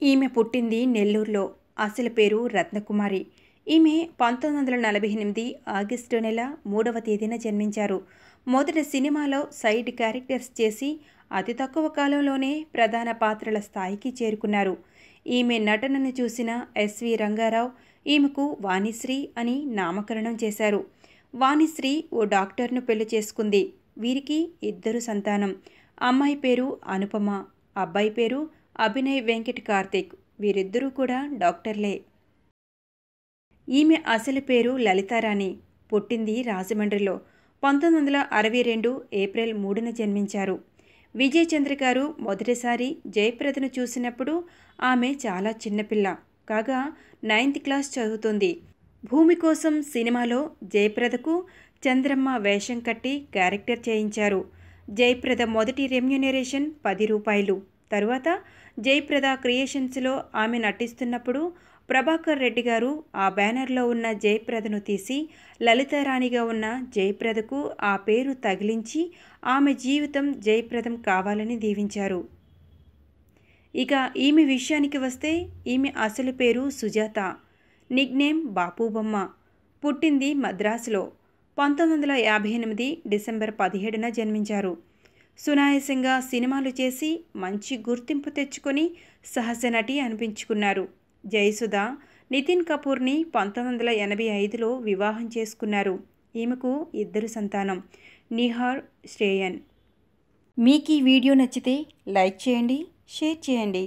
ఈమె పుట్టింది నెల్లూరులో. అసలు పేరు రత్నకుమారి. ఈమె 1948 ఆగస్టు నెల 3వ తేదీన జన్మించారు. మొదట సినిమాలో సైడ్ క్యారెక్టర్స్ చేసి అతి తక్కువ కాలంలోనే ప్రధాన పాత్రల స్థాయికి చేరుకున్నారు. ఈమె నటనను చూసిన ఎస్వి రంగారావు ఈమెకు వాణిశ్రీ అని నామకరణం చేశారు. వాణిశ్రీ ఓ డాక్టర్ను పెళ్లి చేసుకుంది. వీరికి 2 సంతానం. అమ్మాయి పేరు అనుపమ, అబ్బాయి పేరు అభినయ్ వెంకట్ కార్తిక్. వీరిద్దరూ కూడా డాక్టర్లే. ఈమె అసలు పేరు లలితారాణి. పుట్టింది రాజమండ్రిలో. 1962 ఏప్రిల్ 3న జన్మించారు. విజయ్ చంద్ర గారు మొదటిసారి జయప్రదను చూసినప్పుడు ఆమె చాలా చిన్నపిల్ల కాగా 9th క్లాస్ చదువుతుంది. భూమి కోసం సినిమాలో జయప్రదకు చంద్రమ్మ వేషం కట్టి క్యారెక్టర్ చేయించారు. జయప్రద మొదటి రెమ్యూనరేషన్ 10 రూపాయలు. తరువాత జయప్రద క్రియేషన్స్లో ఆమె నటిస్తున్నప్పుడు ప్రభాకర్ రెడ్డి గారు ఆ బ్యానర్లో ఉన్న జయప్రదను తీసి లలితారాణిగా ఉన్న జయప్రదకు ఆ పేరు తగిలించి ఆమె జీవితం జయప్రదం కావాలని దీవించారు. ఇక ఈమె విషయానికి వస్తే ఈమె అసలు పేరు సుజాత. నిక్నేమ్ బాపుబొమ్మ. పుట్టింది మద్రాసులో. 1958 డిసెంబర్ 17న జన్మించారు. సునాయాసంగా సినిమాలు చేసి మంచి గుర్తింపు తెచ్చుకొని సహజ నటి అనిపించుకున్నారు. జయసుధ నితిన్ కపూర్ని 1985లో వివాహం చేసుకున్నారు. ఈమెకు 2 సంతానం, నిహార్, శ్రేయన్. మీకు ఈ వీడియో నచ్చితే లైక్ చేయండి, షేర్ చేయండి.